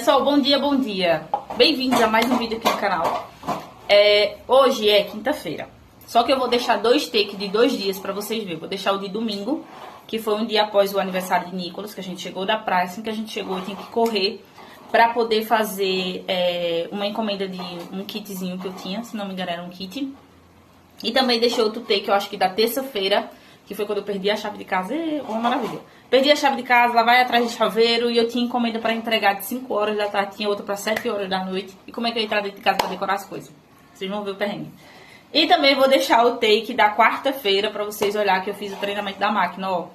Pessoal, bom dia, bom dia. Bem-vindos a mais um vídeo aqui no canal. Hoje é quinta-feira. Só que eu vou deixar dois takes de 2 dias pra vocês verem. Vou deixar o de domingo, que foi um dia após o aniversário de Nicolas, que a gente chegou da praia. Assim que a gente chegou, eu tinha que correr pra poder fazer uma encomenda de um kitzinho que eu tinha. Se não me engano, era um kit. E também deixei outro take, eu acho que da terça-feira, que foi quando eu perdi a chave de casa. Uma maravilha. Perdi a chave de casa, lá vai atrás de chaveiro, e eu tinha encomenda pra entregar de 5 horas da tarde, tinha outra pra 7 horas da noite. E como é que eu ia entrar dentro de casa pra decorar as coisas? Vocês vão ver o perrengue. E também vou deixar o take da quarta-feira pra vocês olharem que eu fiz o treinamento da máquina, ó.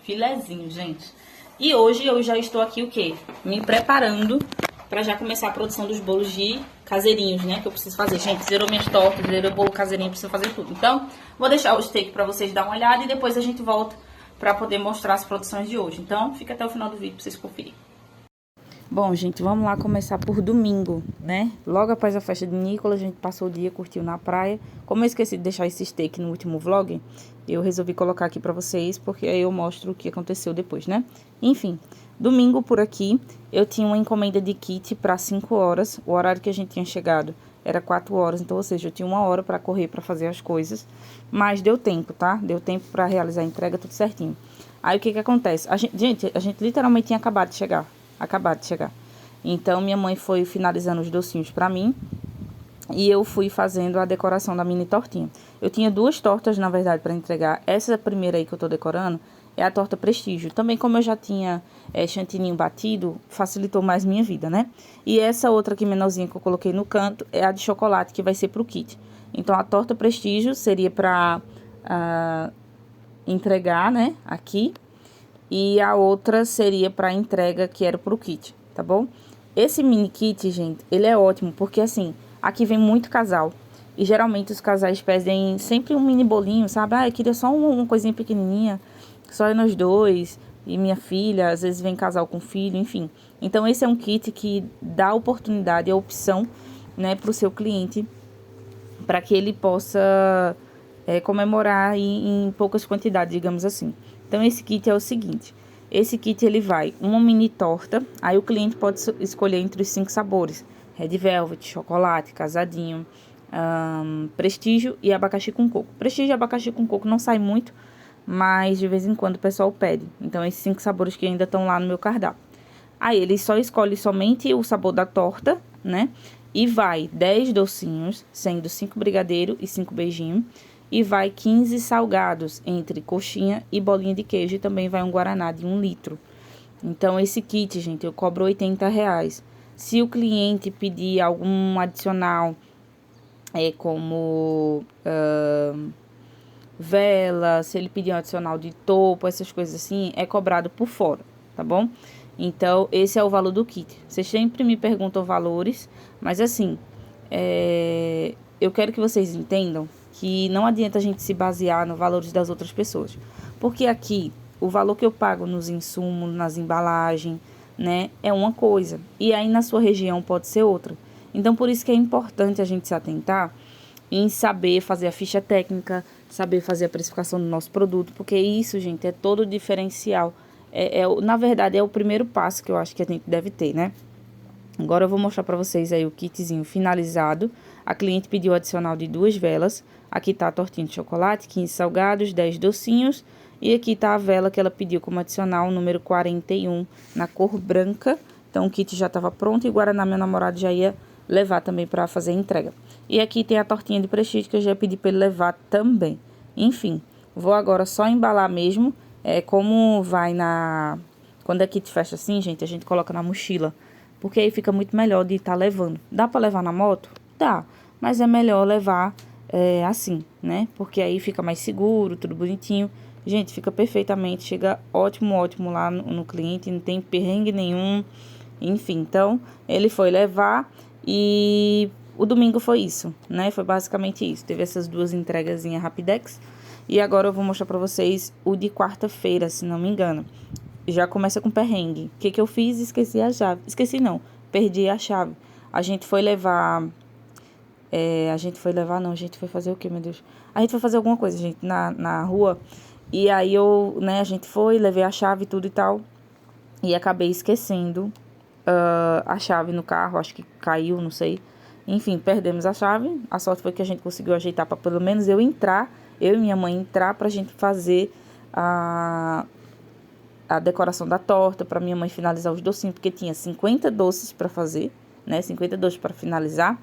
Filezinho, gente. E hoje eu já estou aqui o quê? Me preparando pra já começar a produção dos bolos de caseirinhos, né? Que eu preciso fazer. Gente, zerou minhas tortas, zerou o bolo caseirinho, preciso fazer tudo. Então, vou deixar os takes pra vocês dar uma olhada e depois a gente volta pra poder mostrar as produções de hoje. Então, fica até o final do vídeo pra vocês conferirem. Bom, gente, vamos lá começar por domingo, né? Logo após a festa de Nicolas, a gente passou o dia, curtiu na praia. Como eu esqueci de deixar esse steak no último vlog, eu resolvi colocar aqui pra vocês, porque aí eu mostro o que aconteceu depois, né? Enfim, domingo por aqui, eu tinha uma encomenda de kit pra 5 horas. O horário que a gente tinha chegado era 4 horas, então, ou seja, eu tinha 1 hora pra correr pra fazer as coisas. Mas deu tempo, tá? Deu tempo pra realizar a entrega, tudo certinho. Aí, o que que acontece? A gente literalmente tinha acabado de chegar. Então, minha mãe foi finalizando os docinhos pra mim. E eu fui fazendo a decoração da mini tortinha. Eu tinha 2 tortas, na verdade, pra entregar. Essa primeira aí que eu tô decorando é a torta Prestígio. Também, como eu já tinha chantininho batido, facilitou mais minha vida, né? E essa outra aqui menorzinha que eu coloquei no canto é a de chocolate, que vai ser pro kit. Então, a torta Prestígio seria pra entregar, né, aqui. E a outra seria pra entrega, que era pro kit, tá bom? Esse mini kit, gente, ele é ótimo, porque assim, aqui vem muito casal. E geralmente os casais pedem sempre um mini bolinho, sabe? Ah, eu queria só uma coisinha pequenininha, só nós dois. E minha filha, às vezes vem casal com filho, enfim. Então, esse é um kit que dá a oportunidade, a opção, né, pro seu cliente, para que ele possa comemorar em poucas quantidades, digamos assim. Então, esse kit é o seguinte: esse kit ele vai uma mini torta, aí o cliente pode escolher entre os 5 sabores: Red Velvet, chocolate, casadinho, Prestígio e abacaxi com coco. Prestígio e abacaxi com coco não sai muito, mas de vez em quando o pessoal pede. Então, esses 5 sabores que ainda estão lá no meu cardápio. Aí, ele só escolhe somente o sabor da torta, né? E vai 10 docinhos, sendo 5 brigadeiro e 5 beijinho. E vai 15 salgados, entre coxinha e bolinha de queijo. E também vai um guaraná de 1 litro. Então, esse kit, gente, eu cobro R$80. Se o cliente pedir algum adicional, como vela, se ele pedir um adicional de topo, essas coisas assim, é cobrado por fora, tá bom? Então, esse é o valor do kit. Vocês sempre me perguntam valores, mas assim, eu quero que vocês entendam que não adianta a gente se basear nos valores das outras pessoas. Porque aqui, o valor que eu pago nos insumos, nas embalagens, né, é uma coisa. E aí, na sua região, pode ser outra. Então, por isso que é importante a gente se atentar em saber fazer a ficha técnica, saber fazer a precificação do nosso produto, porque isso, gente, é todo o diferencial. Na verdade, é o primeiro passo que eu acho que a gente deve ter, né? Agora eu vou mostrar pra vocês aí o kitzinho finalizado. A cliente pediu adicional de 2 velas. Aqui tá a tortinha de chocolate, 15 salgados, 10 docinhos. E aqui tá a vela que ela pediu como adicional, número 41, na cor branca. Então, o kit já tava pronto e o guaraná meu namorado já ia levar também pra fazer a entrega. E aqui tem a tortinha de prestígio que eu já pedi pra ele levar também. Enfim, vou agora só embalar mesmo. Como vai quando é kit fecha assim, gente, a gente coloca na mochila. Porque aí fica muito melhor de estar levando. Dá pra levar na moto? Dá. Mas é melhor levar assim, né? Porque aí fica mais seguro, tudo bonitinho. Gente, fica perfeitamente. Chega ótimo, ótimo lá no cliente. Não tem perrengue nenhum. Enfim, então, ele foi levar e o domingo foi isso, né? Foi basicamente isso. Teve essas 2 entregazinhas rapidex. E agora eu vou mostrar pra vocês o de quarta-feira, se não me engano. Já começa com perrengue. O que que eu fiz? Esqueci a chave. Esqueci não, perdi a chave. A gente foi levar... a gente foi fazer o quê, meu Deus? A gente foi fazer alguma coisa, gente, na rua. E aí a gente foi, levei a chave e tudo e tal. E acabei esquecendo a chave no carro, acho que caiu, não sei. Enfim, perdemos a chave. A sorte foi que a gente conseguiu ajeitar para pelo menos eu e minha mãe entrar pra gente fazer a decoração da torta, para minha mãe finalizar os docinhos, porque tinha 50 doces para fazer, né? 50 doces para finalizar.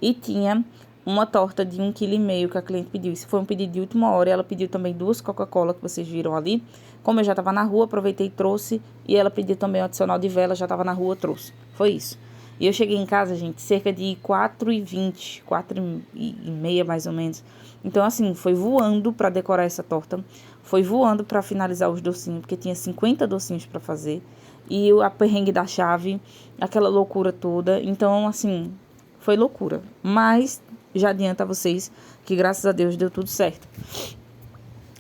E tinha uma torta de 1,5 kg que a cliente pediu. Isso foi um pedido de última hora. Ela pediu também 2 Coca-Cola que vocês viram ali. Como eu já estava na rua, aproveitei e trouxe. E ela pediu também o adicional de vela, já estava na rua, trouxe. Foi isso. E eu cheguei em casa, gente, cerca de 4h20, 4h30 mais ou menos. Então, assim, foi voando para decorar essa torta. Foi voando para finalizar os docinhos, porque tinha 50 docinhos para fazer. E a perrengue da chave, aquela loucura toda. Então, assim, foi loucura. Mas já adianta a vocês que, graças a Deus, deu tudo certo.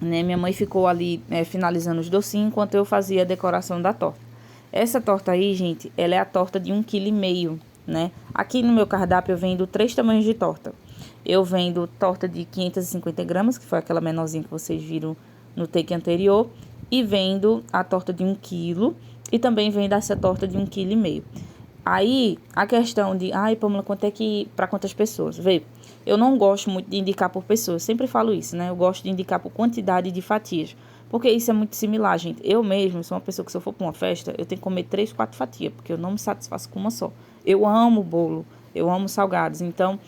Né? Minha mãe ficou ali finalizando os docinhos, enquanto eu fazia a decoração da torta. Essa torta aí, gente, ela é a torta de 1,5 kg, né? Aqui no meu cardápio eu vendo 3 tamanhos de torta. Eu vendo torta de 550 gramas, que foi aquela menorzinha que vocês viram no take anterior. E vendo a torta de 1 kg. E também vendo essa torta de 1,5 kg. Aí, a questão de... Ai, Pamela, quanto é que... Para quantas pessoas? Vê, eu não gosto muito de indicar por pessoas. Sempre falo isso, né? Eu gosto de indicar por quantidade de fatias. Porque isso é muito similar, gente. Eu mesmo sou uma pessoa que, se eu for para uma festa, eu tenho que comer 3, 4 fatias. Porque eu não me satisfaço com uma só. Eu amo bolo. Eu amo salgados. Então,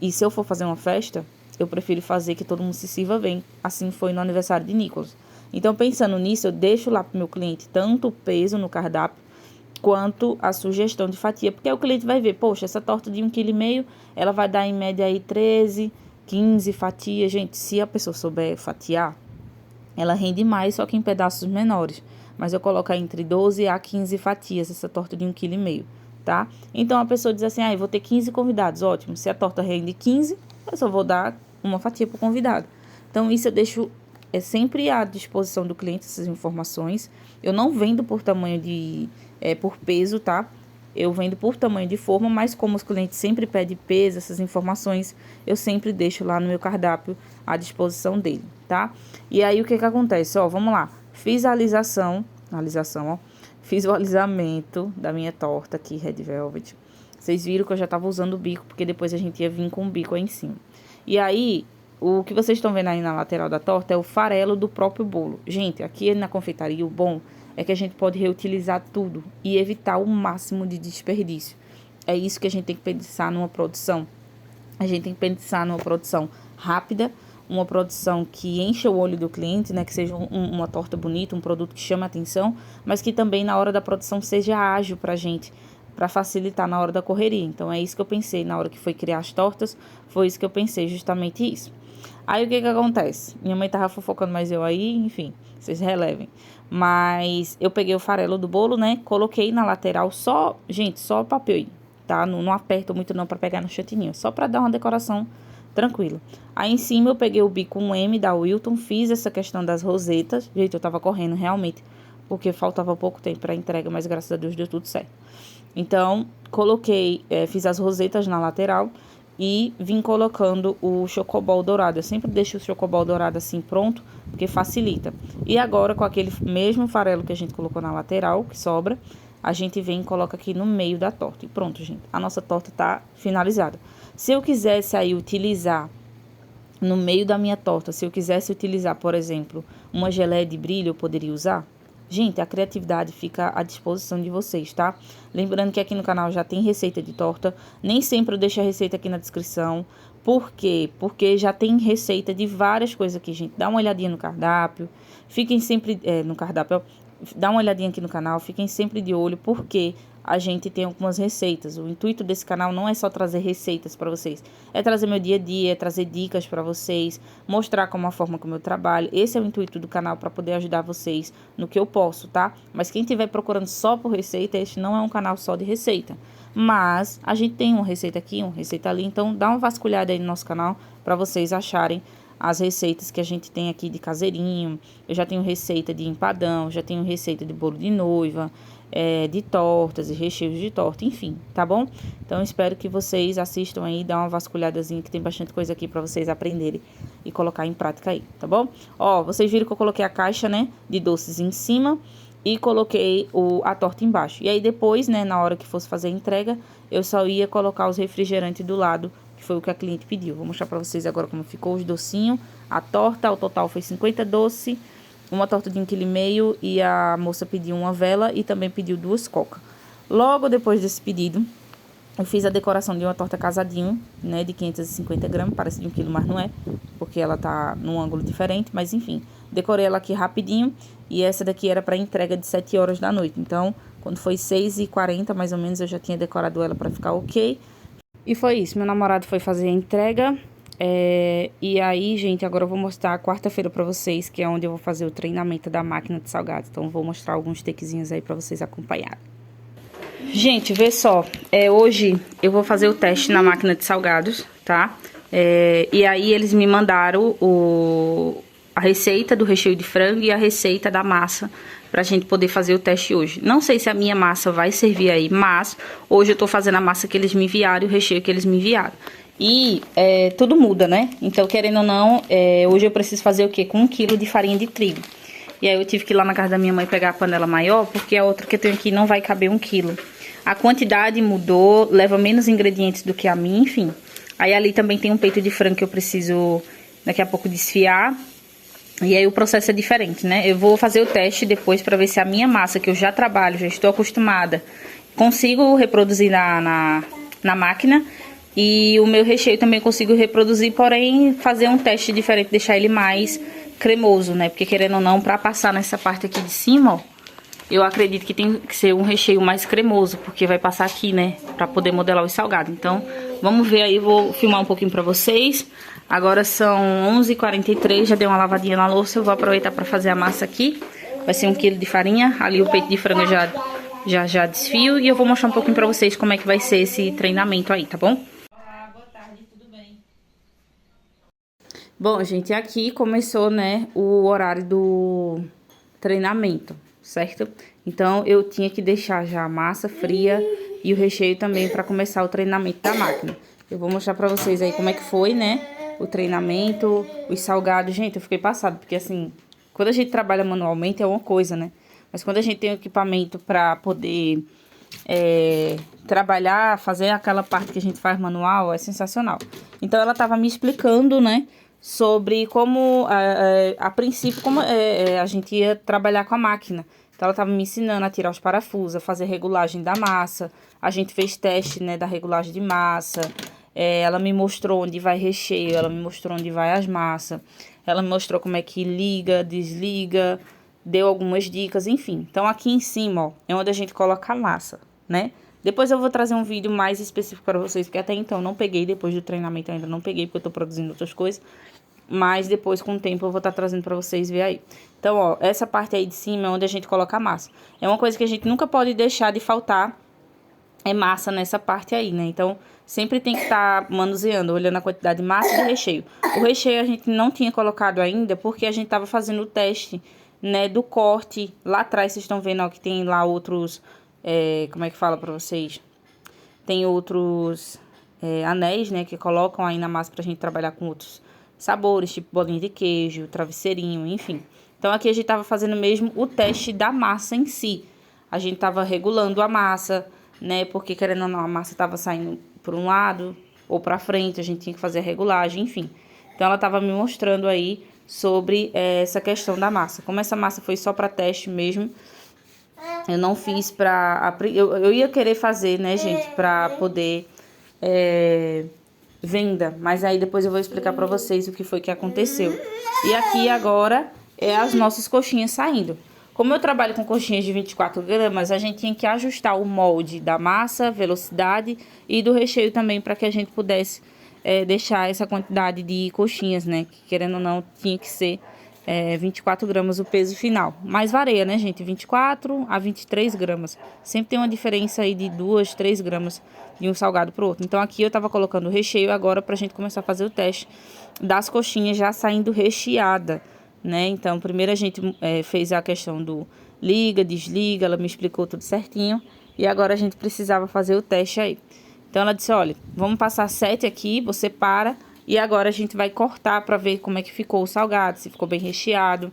e se eu for fazer uma festa, eu prefiro fazer que todo mundo se sirva bem. Assim foi no aniversário de Nicolas. Então, pensando nisso, eu deixo lá para o meu cliente tanto o peso no cardápio, quanto a sugestão de fatia, porque aí o cliente vai ver, poxa, essa torta de 1,5 kg, ela vai dar em média aí 13, 15 fatias. Gente, se a pessoa souber fatiar, ela rende mais, só que em pedaços menores. Mas eu coloco aí entre 12 a 15 fatias, essa torta de 1,5 kg, tá? Então, a pessoa diz assim, eu vou ter 15 convidados, ótimo. Se a torta rende 15, eu só vou dar uma fatia pro convidado. Então, isso eu deixo sempre à disposição do cliente, essas informações. Eu não vendo por tamanho por peso, tá? Eu vendo por tamanho de forma, mas como os clientes sempre pedem peso, essas informações, eu sempre deixo lá no meu cardápio à disposição dele, tá? E aí, o que acontece? Ó, vamos lá. Fiz a alisação, ó. Fiz o alisamento da minha torta aqui, Red Velvet. Vocês viram que eu já tava usando o bico, porque depois a gente ia vir com o bico aí em cima. E aí, o que vocês estão vendo aí na lateral da torta é o farelo do próprio bolo. Gente, aqui na confeitaria, o bom é que a gente pode reutilizar tudo e evitar o máximo de desperdício. É isso que a gente tem que pensar numa produção. A gente tem que pensar numa produção rápida, uma produção que encha o olho do cliente, né? Que seja uma torta bonita, um produto que chame a atenção, mas que também na hora da produção seja ágil pra gente, para facilitar na hora da correria. Então, é isso que eu pensei na hora que foi criar as tortas, foi isso que eu pensei, justamente isso. Aí, o que acontece? Minha mãe tava fofocando, mas eu aí, enfim, vocês relevem. Mas eu peguei o farelo do bolo, né? Coloquei na lateral só, gente, só papel, tá? Não aperto muito não para pegar no chantininho, só para dar uma decoração tranquila. Aí em cima eu peguei o bico 1M da Wilton, fiz essa questão das rosetas. Gente, eu tava correndo realmente, porque faltava pouco tempo para entrega, mas graças a Deus deu tudo certo. Então, coloquei, fiz as rosetas na lateral e vim colocando o chocobol dourado. Eu sempre deixo o chocobol dourado assim pronto, porque facilita. E agora, com aquele mesmo farelo que a gente colocou na lateral, que sobra, a gente vem e coloca aqui no meio da torta. E pronto, gente. A nossa torta tá finalizada. Se eu quisesse aí utilizar no meio da minha torta, se eu quisesse utilizar, por exemplo, uma geleia de brilho, eu poderia usar? Gente, a criatividade fica à disposição de vocês, tá? Lembrando que aqui no canal já tem receita de torta. Nem sempre eu deixo a receita aqui na descrição. Por quê? Porque já tem receita de várias coisas aqui, gente. Dá uma olhadinha no cardápio. Fiquem sempre no cardápio. Dá uma olhadinha aqui no canal. Fiquem sempre de olho, porque a gente tem algumas receitas. O intuito desse canal não é só trazer receitas para vocês, é trazer meu dia a dia, é trazer dicas para vocês, mostrar como a forma como eu trabalho. Esse é o intuito do canal, para poder ajudar vocês no que eu posso, tá? Mas quem estiver procurando só por receita, este não é um canal só de receita. Mas a gente tem uma receita aqui, uma receita ali, então dá uma vasculhada aí no nosso canal para vocês acharem as receitas que a gente tem aqui de caseirinho. Eu já tenho receita de empadão, já tenho receita de bolo de noiva, de tortas e recheios de torta, enfim, tá bom? Então, espero que vocês assistam aí, dá uma vasculhadazinha, que tem bastante coisa aqui pra vocês aprenderem e colocar em prática aí, tá bom? Ó, vocês viram que eu coloquei a caixa, né, de doces em cima, e coloquei a torta embaixo. E aí depois, né, na hora que fosse fazer a entrega, eu só ia colocar os refrigerantes do lado, que foi o que a cliente pediu. Vou mostrar pra vocês agora como ficou os docinhos. A torta, ao total foi 50 doce, uma torta de 1,5 kg e a moça pediu uma vela e também pediu 2 coca. Logo depois desse pedido, eu fiz a decoração de uma torta casadinho, né, de 550 gramas, parece de 1 kg, mas não é, porque ela tá num ângulo diferente, mas enfim, decorei ela aqui rapidinho, e essa daqui era para entrega de 7 horas da noite, então, quando foi 6h40, mais ou menos, eu já tinha decorado ela para ficar ok, e foi isso, meu namorado foi fazer a entrega, e aí, gente, agora eu vou mostrar quarta-feira para vocês, que é onde eu vou fazer o treinamento da máquina de salgados, então vou mostrar alguns takezinhos aí para vocês acompanharem. Gente, vê só, hoje eu vou fazer o teste na máquina de salgados, tá? E aí eles me mandaram a receita do recheio de frango e a receita da massa pra gente poder fazer o teste hoje. Não sei se a minha massa vai servir aí, mas hoje eu tô fazendo a massa que eles me enviaram e o recheio que eles me enviaram. E tudo muda, né? Então, querendo ou não, hoje eu preciso fazer o quê? Com 1 kg de farinha de trigo. E aí eu tive que ir lá na casa da minha mãe pegar a panela maior, porque a outra que eu tenho aqui não vai caber 1 kg. A quantidade mudou, leva menos ingredientes do que a minha, enfim. Aí ali também tem um peito de frango que eu preciso daqui a pouco desfiar. E aí o processo é diferente, né? Eu vou fazer o teste depois pra ver se a minha massa, que eu já trabalho, já estou acostumada, consigo reproduzir na máquina. E o meu recheio também consigo reproduzir, porém fazer um teste diferente, deixar ele mais cremoso, né? Porque querendo ou não, pra passar nessa parte aqui de cima, ó, eu acredito que tem que ser um recheio mais cremoso, porque vai passar aqui, né? Pra poder modelar os salgados. Então, vamos ver aí, vou filmar um pouquinho pra vocês. Agora são 11h43, já dei uma lavadinha na louça, eu vou aproveitar pra fazer a massa aqui. Vai ser 1 kg de farinha, ali o peito de frango já desfio. E eu vou mostrar um pouquinho pra vocês como é que vai ser esse treinamento aí, tá bom? Olá, boa tarde, tudo bem? Bom, gente, aqui começou, né, o horário do treinamento, certo? Então, eu tinha que deixar já a massa fria e o recheio também para começar o treinamento da máquina. Eu vou mostrar pra vocês aí como é que foi, né, o treinamento, os salgados. Gente, eu fiquei passada, porque assim, quando a gente trabalha manualmente é uma coisa, né? Mas quando a gente tem o equipamento para poder trabalhar, fazer aquela parte que a gente faz manual, é sensacional. Então, ela tava me explicando, né, sobre como, a princípio, como a gente ia trabalhar com a máquina. Então, ela estava me ensinando a tirar os parafusos, a fazer regulagem da massa. A gente fez teste, né, da regulagem de massa. Ela me mostrou onde vai recheio, ela me mostrou onde vai as massas. Ela me mostrou como é que liga, desliga, deu algumas dicas, enfim. Então, aqui em cima, ó, é onde a gente coloca a massa, né? Depois eu vou trazer um vídeo mais específico para vocês, porque até então não peguei, depois do treinamento ainda não peguei, porque eu tô produzindo outras coisas. Mas depois, com o tempo, eu vou estar trazendo pra vocês ver aí. Então, ó, essa parte aí de cima é onde a gente coloca a massa. É uma coisa que a gente nunca pode deixar de faltar, é massa nessa parte aí, né? Então, sempre tem que estar manuseando, olhando a quantidade de massa e de recheio. O recheio a gente não tinha colocado ainda, porque a gente tava fazendo o teste, né, do corte. Lá atrás, vocês estão vendo, ó, que tem lá outros, como é que fala pra vocês? Tem outros anéis, né, que colocam aí na massa pra gente trabalhar com outros sabores, tipo bolinha de queijo, travesseirinho, enfim. Então, aqui a gente tava fazendo mesmo o teste da massa em si. A gente tava regulando a massa, né, porque querendo ou não, a massa tava saindo por um lado ou pra frente, a gente tinha que fazer a regulagem, enfim. Então, ela tava me mostrando aí sobre essa questão da massa. Como essa massa foi só pra teste mesmo, eu não fiz pra... Eu ia querer fazer, né, gente, pra poder... venda, mas aí depois eu vou explicar pra vocês o que foi que aconteceu. E aqui agora as nossas coxinhas saindo. Como eu trabalho com coxinhas de 24 gramas, a gente tinha que ajustar o molde da massa, velocidade e do recheio também, para que a gente pudesse deixar essa quantidade de coxinhas, né? Que querendo ou não, tinha que ser 24 gramas o peso final. Mas varia, né, gente? 24 a 23 gramas. Sempre tem uma diferença aí de 2, 3 gramas de um salgado pro outro. Então, aqui eu tava colocando o recheio agora pra gente começar a fazer o teste das coxinhas já saindo recheada, né? Então, primeiro a gente fez a questão do liga, desliga, ela me explicou tudo certinho. E agora a gente precisava fazer o teste aí. Então, ela disse, olha, vamos passar 7 aqui, você para... E agora a gente vai cortar pra ver como é que ficou o salgado, se ficou bem recheado.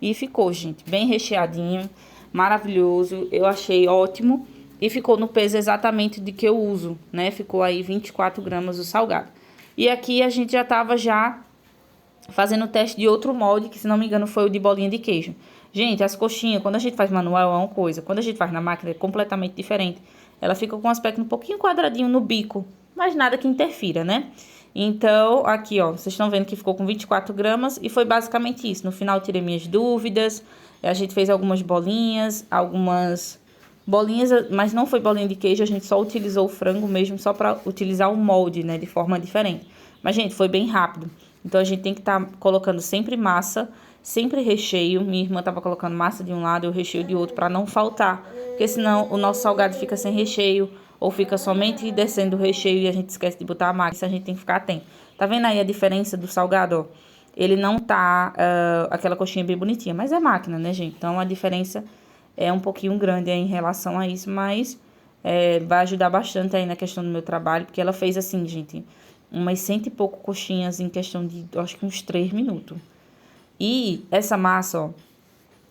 E ficou, gente, bem recheadinho. maravilhoso, eu achei ótimo. E ficou no peso exatamente de que eu uso, né? Ficou aí 24 gramas o salgado. E aqui a gente já tava fazendo o teste de outro molde, que se não me engano foi o de bolinha de queijo. Gente, as coxinhas, quando a gente faz manual é uma coisa, quando a gente faz na máquina é completamente diferente. Ela fica com um aspecto um pouquinho quadradinho no bico, mas nada que interfira, né? Então, aqui, ó, vocês estão vendo que ficou com 24 gramas e foi basicamente isso. No final, eu tirei minhas dúvidas, a gente fez algumas bolinhas, mas não foi bolinha de queijo, a gente só utilizou o frango mesmo, só para utilizar o molde, né, de forma diferente. Mas, gente, foi bem rápido. Então, a gente tem que estar colocando sempre massa, sempre recheio. Minha irmã tava colocando massa de um lado e o recheio de outro para não faltar, porque senão o nosso salgado fica sem recheio ou fica somente descendo o recheio e a gente esquece de botar a massa. Isso a gente tem que ficar atento. Tá vendo aí a diferença do salgado, ó? Ele não tá aquela coxinha bem bonitinha, mas é máquina, né, gente? Então, a diferença é um pouquinho grande aí em relação a isso, mas vai ajudar bastante aí na questão do meu trabalho, porque ela fez assim, gente, umas 100 e pouco coxinhas em questão de, acho que uns 3 minutos. E essa massa, ó,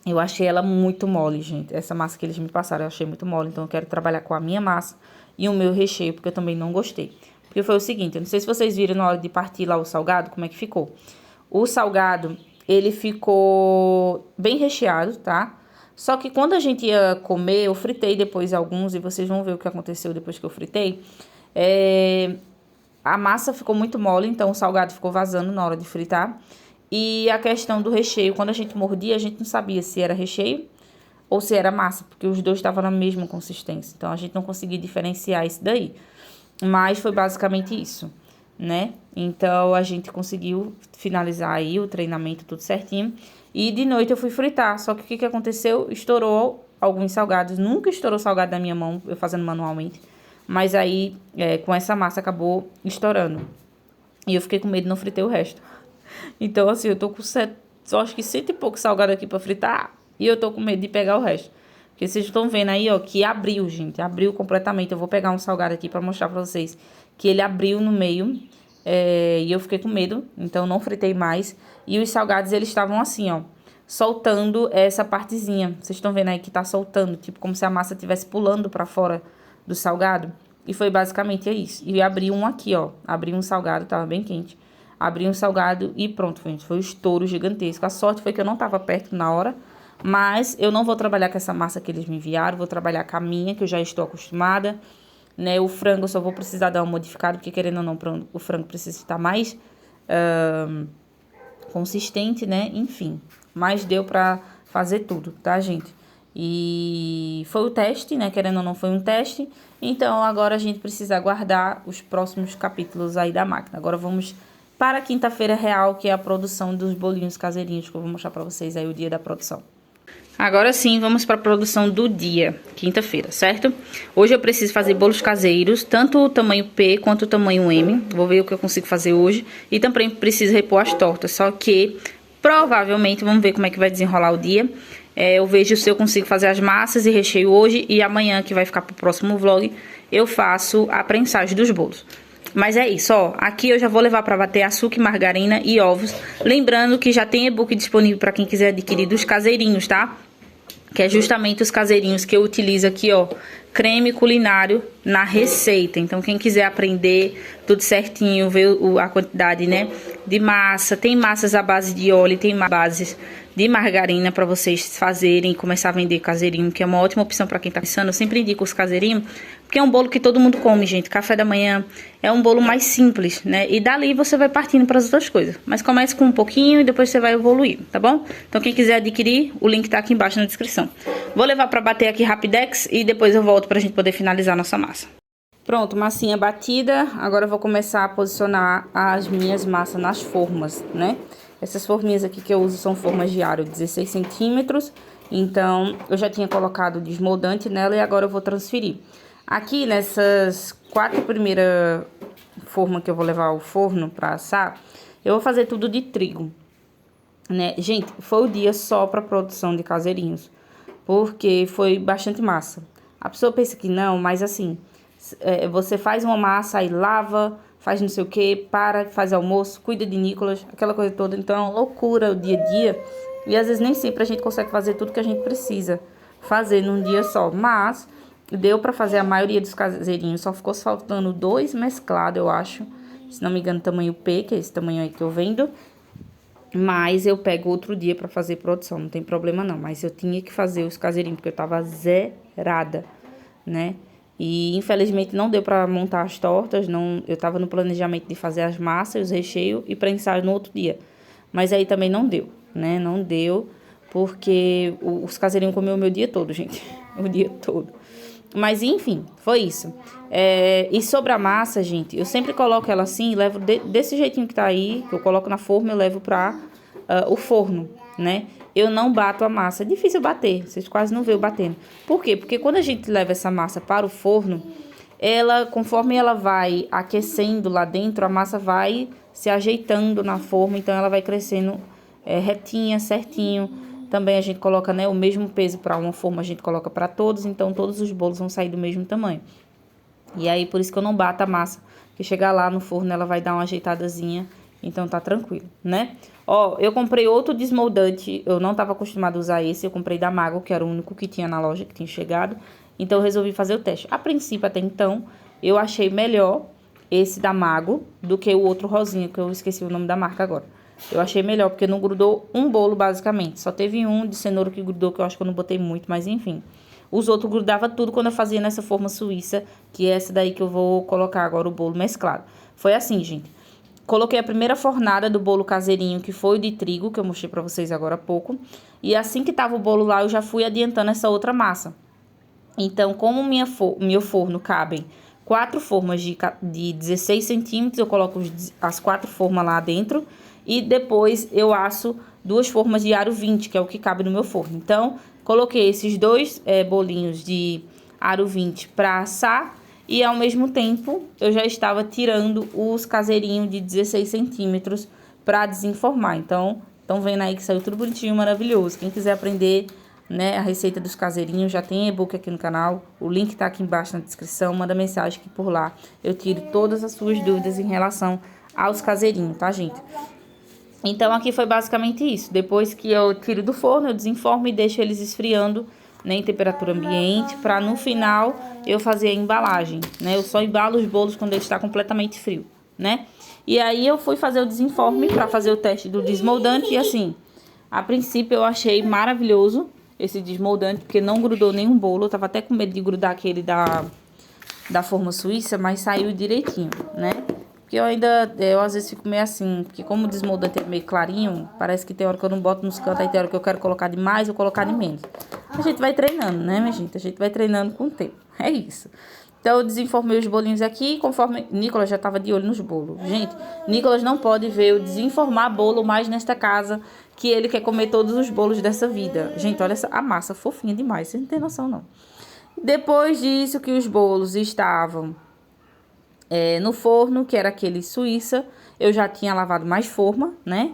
eu achei ela muito mole, gente. Essa massa que eles me passaram, eu achei muito mole, então eu quero trabalhar com a minha massa e o meu recheio, porque eu também não gostei. Porque foi o seguinte, eu não sei se vocês viram na hora de partir lá o salgado, como é que ficou. O salgado, ele ficou bem recheado, tá? Só que quando a gente ia comer, eu fritei depois alguns, e vocês vão ver o que aconteceu depois que eu fritei. A massa ficou muito mole, então o salgado ficou vazando na hora de fritar. E a questão do recheio, quando a gente mordia, a gente não sabia se era recheio ou se era massa, porque os dois estavam na mesma consistência. Então, a gente não conseguia diferenciar isso daí. Mas foi basicamente isso, né? Então, a gente conseguiu finalizar aí o treinamento tudo certinho. E de noite eu fui fritar, só que o que aconteceu? Estourou alguns salgados. Nunca estourou salgado da minha mão, eu fazendo manualmente. Mas aí, com essa massa, acabou estourando. E eu fiquei com medo de não fritei o resto. Então, assim, eu tô com só acho que 100 e pouco salgado aqui pra fritar. E eu tô com medo de pegar o resto. Porque vocês estão vendo aí, ó, que abriu, gente. Abriu completamente. Eu vou pegar um salgado aqui pra mostrar pra vocês. Que ele abriu no meio. E eu fiquei com medo. Então, não fritei mais. E os salgados, eles estavam assim, ó. Soltando essa partezinha. Vocês estão vendo aí que tá soltando. Tipo, como se a massa estivesse pulando pra fora do salgado. E foi basicamente isso. E abri um aqui, ó. Abri um salgado, tava bem quente. Abri um salgado e pronto, gente. Foi um estouro gigantesco. A sorte foi que eu não tava perto na hora. Mas eu não vou trabalhar com essa massa que eles me enviaram. Vou trabalhar com a minha, que eu já estou acostumada. Né? O frango eu só vou precisar dar uma modificada. Porque querendo ou não, o frango precisa estar mais consistente, né? Enfim. Mas deu pra fazer tudo, tá, gente? E foi o teste, né? Querendo ou não, foi um teste. Então, agora a gente precisa aguardar os próximos capítulos aí da máquina. Agora vamos para a quinta-feira real, que é a produção dos bolinhos caseirinhos, que eu vou mostrar pra vocês aí o dia da produção. Agora sim, vamos para a produção do dia, quinta-feira, certo? Hoje eu preciso fazer bolos caseiros, tanto o tamanho P quanto o tamanho M. Vou ver o que eu consigo fazer hoje. E também preciso repor as tortas, só que provavelmente, vamos ver como é que vai desenrolar o dia. Eu vejo se eu consigo fazer as massas e recheio hoje, e amanhã, que vai ficar pro próximo vlog, eu faço a prensagem dos bolos. Mas é isso, ó. Aqui eu já vou levar para bater açúcar, margarina e ovos. Lembrando que já tem e-book disponível para quem quiser adquirir dos caseirinhos, tá? Que é justamente os caseirinhos que eu utilizo aqui, ó. Creme culinário na receita. Então, quem quiser aprender tudo certinho, ver a quantidade, né, de massa. Tem massas à base de óleo, tem bases de margarina para vocês fazerem e começar a vender caseirinho, que é uma ótima opção para quem tá pensando. Eu sempre indico os caseirinhos, porque é um bolo que todo mundo come, gente. Café da manhã é um bolo mais simples, né? E dali você vai partindo para as outras coisas. Mas comece com um pouquinho e depois você vai evoluir, tá bom? Então, quem quiser adquirir, o link tá aqui embaixo na descrição. Vou levar para bater aqui rapidex e depois eu volto pra gente poder finalizar a nossa massa. Pronto, massinha batida. Agora eu vou começar a posicionar as minhas massas nas formas, né? Essas forminhas aqui que eu uso são formas de aro 16 centímetros. Então, eu já tinha colocado o desmoldante nela e agora eu vou transferir. Aqui, nessas 4 primeiras formas que eu vou levar ao forno pra assar, eu vou fazer tudo de trigo, né? Gente, foi o dia só pra produção de caseirinhos, porque foi bastante massa. A pessoa pensa que não, mas assim, você faz uma massa, aí lava, faz não sei o que, faz almoço, cuida de Nicolas, aquela coisa toda. Então é uma loucura o dia a dia. E às vezes nem sempre a gente consegue fazer tudo que a gente precisa fazer num dia só. Mas deu pra fazer a maioria dos caseirinhos. Só ficou faltando 2 mesclados, eu acho. Se não me engano, tamanho P, que é esse tamanho aí que eu vendo. Mas eu pego outro dia pra fazer produção, não tem problema não. Mas eu tinha que fazer os caseirinhos, porque eu tava zerada, né? E infelizmente não deu pra montar as tortas, não, eu tava no planejamento de fazer as massas, os recheios e prensar no outro dia. Mas aí também não deu, né? Não deu, porque os caseirinhos comeu o meu dia todo, gente. O dia todo. Mas enfim, foi isso. E sobre a massa, gente, eu sempre coloco ela assim, levo desse jeitinho que tá aí, que eu coloco na forma, eu levo pra o forno, né? Eu não bato a massa, é difícil bater, vocês quase não vê eu batendo. Por quê? Porque quando a gente leva essa massa para o forno, ela, conforme ela vai aquecendo lá dentro, a massa vai se ajeitando na forma, então ela vai crescendo retinha, certinho. Também a gente coloca, né, o mesmo peso para uma forma, a gente coloca para todos, então todos os bolos vão sair do mesmo tamanho. E aí, por isso que eu não bato a massa, que chegar lá no forno ela vai dar uma ajeitadazinha, então tá tranquilo, né? Ó, eu comprei outro desmoldante, eu não tava acostumada a usar esse, eu comprei da Mago, que era o único que tinha na loja, que tinha chegado. Então eu resolvi fazer o teste. A princípio, até então, eu achei melhor esse da Mago do que o outro rosinha, que eu esqueci o nome da marca agora. Eu achei melhor, porque não grudou um bolo, basicamente. Só teve um de cenoura que grudou, que eu acho que eu não botei muito, mas enfim. Os outros grudava tudo quando eu fazia nessa forma suíça, que é essa daí que eu vou colocar agora o bolo mesclado. Foi assim, gente. Coloquei a primeira fornada do bolo caseirinho, que foi o de trigo, que eu mostrei pra vocês agora há pouco. E assim que tava o bolo lá, eu já fui adiantando essa outra massa. Então, como meu forno cabem 4 formas de 16 centímetros, eu coloco as 4 formas lá dentro. E depois eu asso 2 formas de aro 20, que é o que cabe no meu forno. Então, coloquei esses 2 bolinhos de aro 20 para assar. E ao mesmo tempo, eu já estava tirando os caseirinhos de 16 centímetros para desenformar. Então, estão vendo aí que saiu tudo bonitinho, maravilhoso. Quem quiser aprender, né, a receita dos caseirinhos, já tem e-book aqui no canal. O link tá aqui embaixo na descrição. Manda mensagem que por lá eu tiro todas as suas dúvidas em relação aos caseirinhos, tá, gente? Então, aqui foi basicamente isso. Depois que eu tiro do forno, eu desenformo e deixo eles esfriando, né, em temperatura ambiente, para no final eu fazer a embalagem, né? Eu só embalo os bolos quando ele está completamente frio, né? E aí eu fui fazer o desenforme para fazer o teste do desmoldante e assim, a princípio eu achei maravilhoso esse desmoldante, porque não grudou nenhum bolo. Eu tava até com medo de grudar aquele da forma suíça, mas saiu direitinho, né? Porque eu às vezes fico meio assim, porque como o desmoldante é meio clarinho, parece que tem hora que eu não boto nos cantos, aí tem hora que eu quero colocar de mais ou colocar de menos. A gente vai treinando, né, minha gente? A gente vai treinando com o tempo, é isso. Então, eu desenformei os bolinhos aqui, conforme... Nicolas já tava de olho nos bolos. Gente, Nicolas não pode ver eu desenformar bolo mais nesta casa, que ele quer comer todos os bolos dessa vida. Gente, olha a massa fofinha demais, vocês não tem noção, não. Depois disso que os bolos estavam no forno, que era aquele suíça, eu já tinha lavado mais forma, né?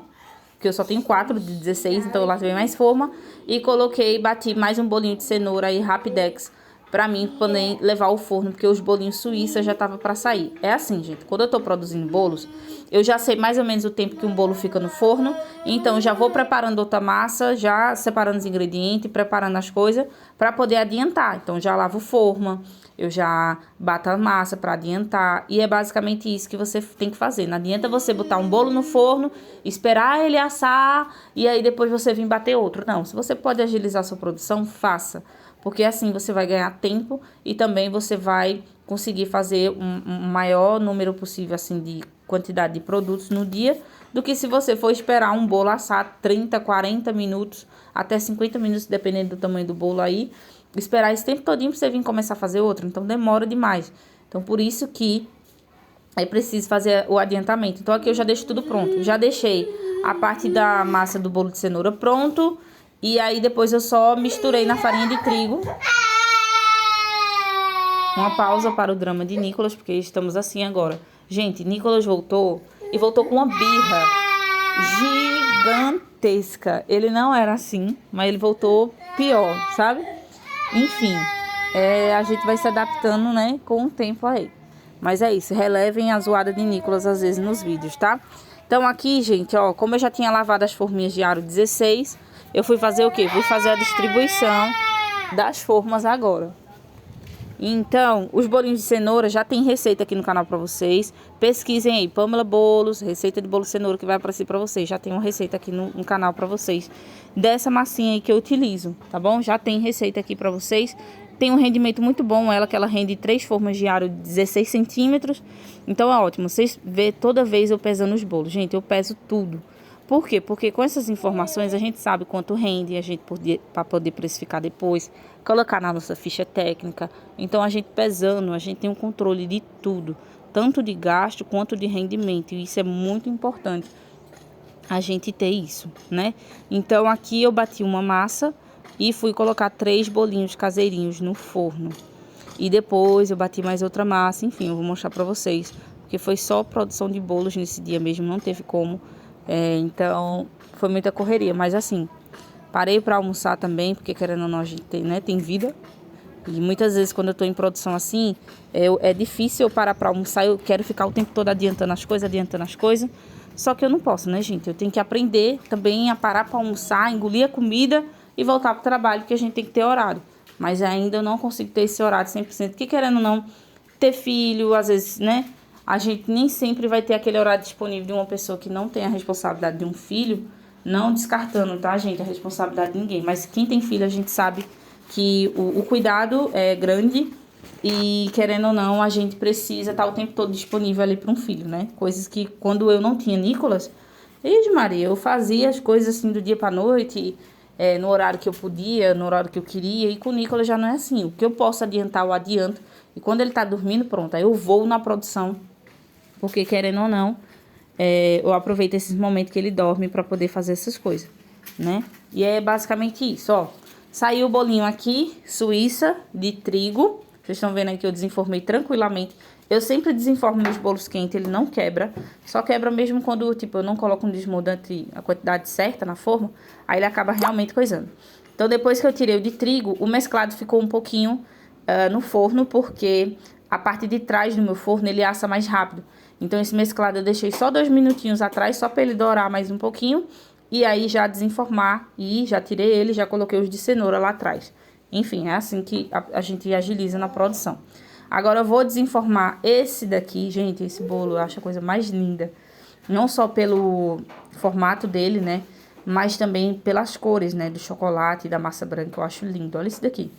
Porque eu só tenho 4 de 16, então eu lavei mais forma. E coloquei, bati mais um bolinho de cenoura aí, Rapidex, pra mim poder levar ao forno, porque os bolinhos suíça já tava pra sair. É assim, gente, quando eu tô produzindo bolos, eu já sei mais ou menos o tempo que um bolo fica no forno. Então, já vou preparando outra massa, já separando os ingredientes, preparando as coisas, pra poder adiantar. Então, já lavo forma, eu já bato a massa pra adiantar. E é basicamente isso que você tem que fazer. Não adianta você botar um bolo no forno, esperar ele assar, e aí depois você vir bater outro. Não, se você pode agilizar a sua produção, faça. Porque assim você vai ganhar tempo e também você vai conseguir fazer um maior número possível assim de quantidade de produtos no dia, do que se você for esperar um bolo assar 30, 40 minutos, até 50 minutos, dependendo do tamanho do bolo aí, esperar esse tempo todinho pra você vir começar a fazer outro, então demora demais. Então por isso que é preciso fazer o adiantamento. Então aqui eu já deixo tudo pronto, já deixei a parte da massa do bolo de cenoura pronto. E aí depois eu só misturei na farinha de trigo. Uma pausa para o drama de Nicolas, porque estamos assim agora. Gente, Nicolas voltou e voltou com uma birra gigantesca. Ele não era assim, mas ele voltou pior, sabe? Enfim, a gente vai se adaptando, né, com o tempo aí. Mas é isso, relevem a zoada de Nicolas às vezes nos vídeos, tá? Então aqui, gente, ó, como eu já tinha lavado as forminhas de aro 16... eu fui fazer o quê? Fui fazer a distribuição das formas agora. Então, os bolinhos de cenoura já tem receita aqui no canal pra vocês. Pesquisem aí, Pamela Bolos, receita de bolo de cenoura que vai aparecer pra vocês. Já tem uma receita aqui no canal pra vocês dessa massinha aí que eu utilizo, tá bom? Já tem receita aqui pra vocês. Tem um rendimento muito bom ela, que ela rende 3 formas de aro de 16 centímetros. Então é ótimo, vocês vê toda vez eu pesando os bolos. Gente, eu peso tudo. Por quê? Porque com essas informações a gente sabe quanto rende, a gente para poder precificar depois, colocar na nossa ficha técnica. Então a gente pesando, a gente tem um controle de tudo, tanto de gasto quanto de rendimento. E isso é muito importante, a gente ter isso, né? Então aqui eu bati uma massa e fui colocar 3 bolinhos caseirinhos no forno. E depois eu bati mais outra massa, enfim, eu vou mostrar pra vocês. Porque foi só produção de bolos nesse dia mesmo, não teve como. Então, foi muita correria. Mas assim, parei pra almoçar também, porque querendo ou não, a gente tem, né, tem vida. E muitas vezes quando eu tô em produção assim, é difícil eu parar pra almoçar. Eu quero ficar o tempo todo adiantando as coisas. Só que eu não posso, né, gente? Eu tenho que aprender também a parar pra almoçar, engolir a comida e voltar pro trabalho, porque a gente tem que ter horário. Mas ainda eu não consigo ter esse horário 100%, porque querendo ou não, ter filho, às vezes, né? A gente nem sempre vai ter aquele horário disponível de uma pessoa que não tem a responsabilidade de um filho, não descartando, tá, gente, a responsabilidade de ninguém. Mas quem tem filho, a gente sabe que o cuidado é grande e, querendo ou não, a gente precisa estar o tempo todo disponível ali para um filho, né? Coisas que, quando eu não tinha Nicolas, Maria, eu fazia as coisas assim do dia para noite, no horário que eu podia, no horário que eu queria, e com o Nicolas já não é assim. O que eu posso adiantar, eu adianto. E quando ele tá dormindo, pronto, aí eu vou na produção. Porque, querendo ou não, eu aproveito esses momentos que ele dorme para poder fazer essas coisas, né? E é basicamente isso, ó. Saiu o bolinho aqui, Suíça, de trigo. Vocês estão vendo aí que eu desenformei tranquilamente. Eu sempre desenformo meus bolos quentes, ele não quebra. Só quebra mesmo quando, tipo, eu não coloco um desmoldante, a quantidade certa na forma. Aí ele acaba realmente coisando. Então, depois que eu tirei o de trigo, o mesclado ficou um pouquinho no forno, porque a parte de trás do meu forno, ele assa mais rápido. Então, esse mesclado eu deixei só 2 minutinhos atrás, só para ele dourar mais um pouquinho. E aí, já desenformar. E já tirei ele, já coloquei os de cenoura lá atrás. Enfim, é assim que a gente agiliza na produção. Agora, eu vou desenformar esse daqui. Gente, esse bolo eu acho a coisa mais linda. Não só pelo formato dele, né? Mas também pelas cores, né? Do chocolate e da massa branca. Eu acho lindo. Olha isso daqui.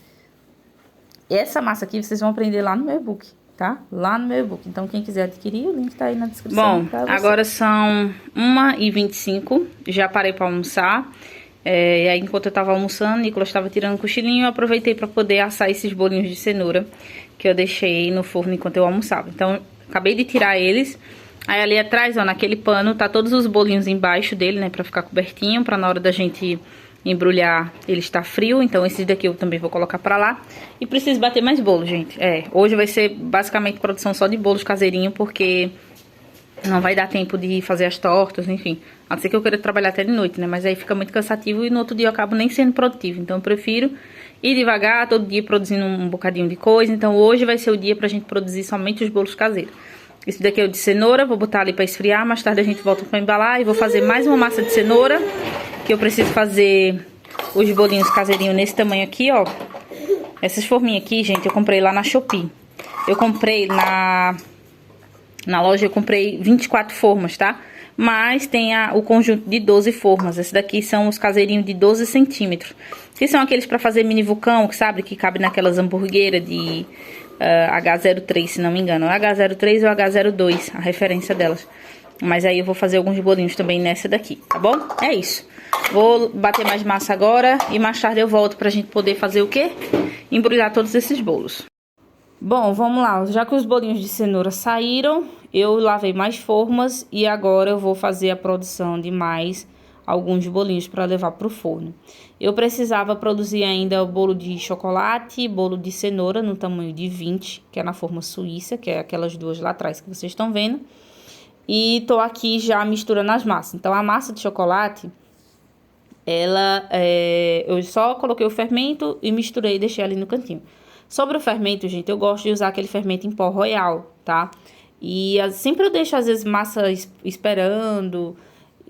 Essa massa aqui vocês vão aprender lá no meu e-book, tá? Lá no meu e-book. Então, quem quiser adquirir, o link tá aí na descrição. Bom, agora são 1h25. Já parei pra almoçar. E aí, enquanto eu tava almoçando, o Nicolas tava tirando um cochilinho. Eu aproveitei pra poder assar esses bolinhos de cenoura que eu deixei no forno enquanto eu almoçava. Então, acabei de tirar eles. Aí, ali atrás, ó, naquele pano, tá todos os bolinhos embaixo dele, né? Pra ficar cobertinho, pra na hora da gente embrulhar ele está frio. Então esses daqui eu também vou colocar pra lá. E preciso bater mais bolo, gente. Hoje vai ser basicamente produção só de bolos caseirinho, porque não vai dar tempo de fazer as tortas, enfim. A não ser que eu queira trabalhar até de noite, né? Mas aí fica muito cansativo e no outro dia eu acabo nem sendo produtivo. Então eu prefiro ir devagar, todo dia produzindo um bocadinho de coisa. Então hoje vai ser o dia pra gente produzir somente os bolos caseiros. Esse daqui é o de cenoura, vou botar ali pra esfriar. Mais tarde a gente volta pra embalar e vou fazer mais uma massa de cenoura, que eu preciso fazer os bolinhos caseirinhos nesse tamanho aqui, ó. Essas forminhas aqui, gente, eu comprei lá na Shopee. Eu comprei na loja, eu comprei 24 formas, tá? Mas tem o conjunto de 12 formas. Esse daqui são os caseirinhos de 12 centímetros. Que são aqueles pra fazer mini vulcão, que sabe? Que cabe naquelas hamburgueras de H03, se não me engano. É H03 ou H02, a referência delas. Mas aí eu vou fazer alguns bolinhos também nessa daqui, tá bom? É isso. Vou bater mais massa agora e mais tarde eu volto pra gente poder fazer o quê? Embrulhar todos esses bolos. Bom, vamos lá. Já que os bolinhos de cenoura saíram, eu lavei mais formas e agora eu vou fazer a produção de mais alguns bolinhos para levar pro forno. Eu precisava produzir ainda o bolo de chocolate e bolo de cenoura no tamanho de 20, que é na forma suíça, que é aquelas duas lá atrás que vocês estão vendo. E tô aqui já misturando as massas. Então, a massa de chocolate, eu só coloquei o fermento e misturei e deixei ali no cantinho. Sobre o fermento, gente, eu gosto de usar aquele fermento em pó Royal, tá? E sempre eu deixo, às vezes, massa esperando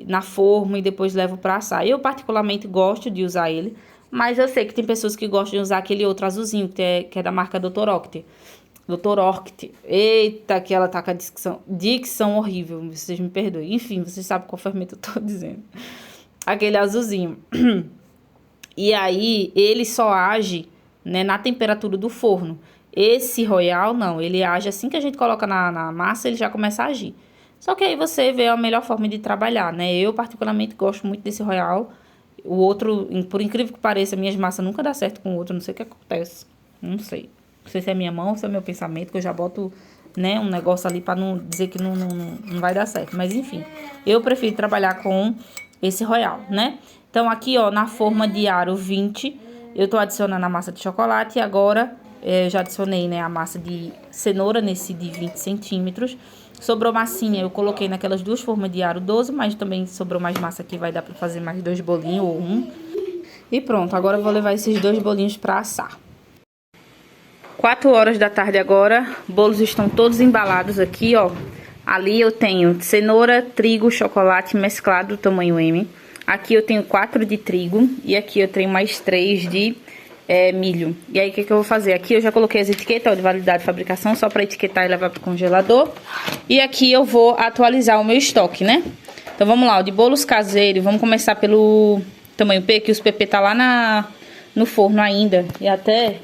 na forma e depois levo pra assar. Eu, particularmente, gosto de usar ele, Mas eu sei que tem pessoas que gostam de usar aquele outro azulzinho, que é da marca Dr. Oct. Dr. Oct. Eita, que ela tá com a dicção horrível. Vocês me perdoem. Enfim, vocês sabem qual fermento eu tô dizendo. Aquele azulzinho. E aí, ele só age, né, na temperatura do forno. Esse Royal, não. Ele age assim que a gente coloca na massa, ele já começa a agir. Só que aí você vê a melhor forma de trabalhar, né? Eu, particularmente, gosto muito desse Royal. O outro, por incrível que pareça, minhas massas nunca dá certo com o outro. Não sei o que acontece. Não sei. Não sei se é minha mão ou se é meu pensamento, que eu já boto, né, um negócio ali pra não dizer que não vai dar certo. Mas, enfim, eu prefiro trabalhar com esse Royal, né? Então, aqui, ó, na forma de aro 20, eu tô adicionando a massa de chocolate. E agora, eu já adicionei, né, a massa de cenoura nesse de 20 centímetros. Sobrou massinha, eu coloquei naquelas duas formas de aro 12, mas também sobrou mais massa aqui, vai dar pra fazer mais 2 bolinhos ou um. E pronto, agora eu vou levar esses 2 bolinhos pra assar. 4 horas da tarde agora, bolos estão todos embalados aqui, ó. Ali eu tenho cenoura, trigo, chocolate mesclado, tamanho M. Aqui eu tenho 4 de trigo e aqui eu tenho mais 3 de milho. E aí, o que eu vou fazer? Aqui eu já coloquei as etiquetas, ó, de validade de fabricação, só para etiquetar e levar pro congelador. E aqui eu vou atualizar o meu estoque, né? Então, vamos lá, ó, de bolos caseiros, vamos começar pelo tamanho P, que os PP tá lá no forno ainda. E até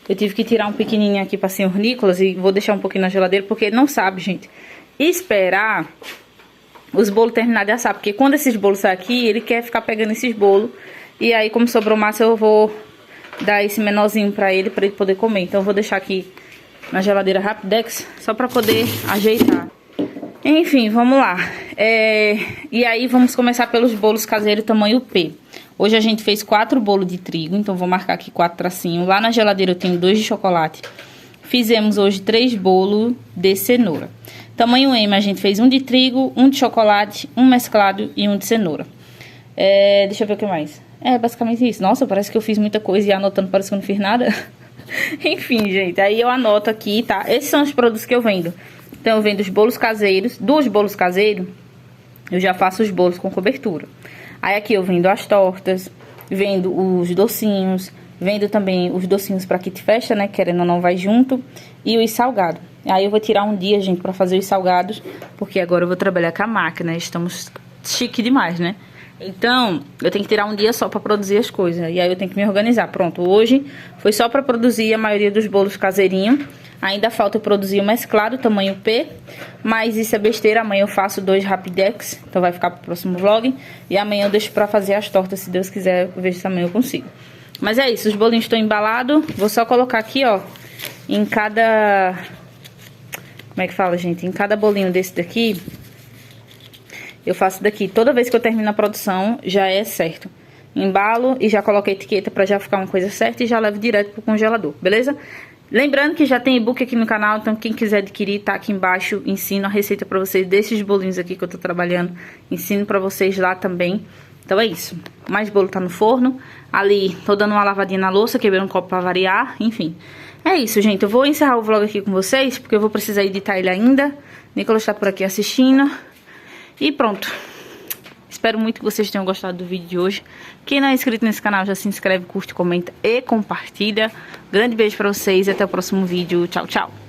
eu tive que tirar um pequenininho aqui para senhor Nicolas e vou deixar um pouquinho na geladeira, porque ele não sabe, gente, esperar os bolos terminar de assar. Porque quando esses bolos saem aqui, ele quer ficar pegando esses bolos. E aí, como sobrou massa, eu vou dar esse menorzinho pra ele poder comer. Então eu vou deixar aqui na geladeira Rapidex, só pra poder ajeitar. Enfim, vamos lá. E aí vamos começar pelos bolos caseiros tamanho P. Hoje a gente fez 4 bolos de trigo, então vou marcar aqui 4 tracinhos. Lá na geladeira eu tenho 2 de chocolate. Fizemos hoje 3 bolos de cenoura. Tamanho M a gente fez 1 de trigo, 1 de chocolate, 1 mesclado e 1 de cenoura. Deixa eu ver o que mais. Basicamente isso. Nossa, parece que eu fiz muita coisa e anotando parece que eu não fiz nada. Enfim, gente, aí eu anoto aqui, tá? Esses são os produtos que eu vendo. Então eu vendo os bolos caseiros. Dos bolos caseiros, eu já faço os bolos com cobertura. Aí aqui eu vendo as tortas, vendo os docinhos, vendo também os docinhos pra kit festa, né? Querendo ou não vai junto. E os salgados. Aí eu vou tirar um dia, gente, pra fazer os salgados, porque agora eu vou trabalhar com a máquina. Estamos chique demais, né? Então, eu tenho que tirar um dia só pra produzir as coisas. E aí eu tenho que me organizar. Pronto, hoje foi só pra produzir a maioria dos bolos caseirinhos. Ainda falta eu produzir o mesclado, tamanho P. Mas isso é besteira, amanhã eu faço 2 Rapidex. Então vai ficar pro próximo vlog. E amanhã eu deixo pra fazer as tortas, se Deus quiser. Eu vejo se amanhã eu consigo. Mas é isso, os bolinhos estão embalados. Vou só colocar aqui, ó, em cada... Como é que fala, gente? Em cada bolinho desse daqui... Eu faço daqui, toda vez que eu termino a produção, já é certo. Embalo e já coloco a etiqueta pra já ficar uma coisa certa e já levo direto pro congelador, beleza? Lembrando que já tem e-book aqui no canal, então quem quiser adquirir, tá aqui embaixo. Ensino a receita pra vocês desses bolinhos aqui que eu tô trabalhando. Ensino pra vocês lá também. Então é isso. Mais bolo tá no forno. Ali, tô dando uma lavadinha na louça, quebrei um copo pra variar, enfim. É isso, gente. Eu vou encerrar o vlog aqui com vocês, porque eu vou precisar editar ele ainda. Nicolas tá por aqui assistindo. E pronto. Espero muito que vocês tenham gostado do vídeo de hoje. Quem não é inscrito nesse canal, já se inscreve, curte, comenta e compartilha. Grande beijo pra vocês e até o próximo vídeo. Tchau, tchau.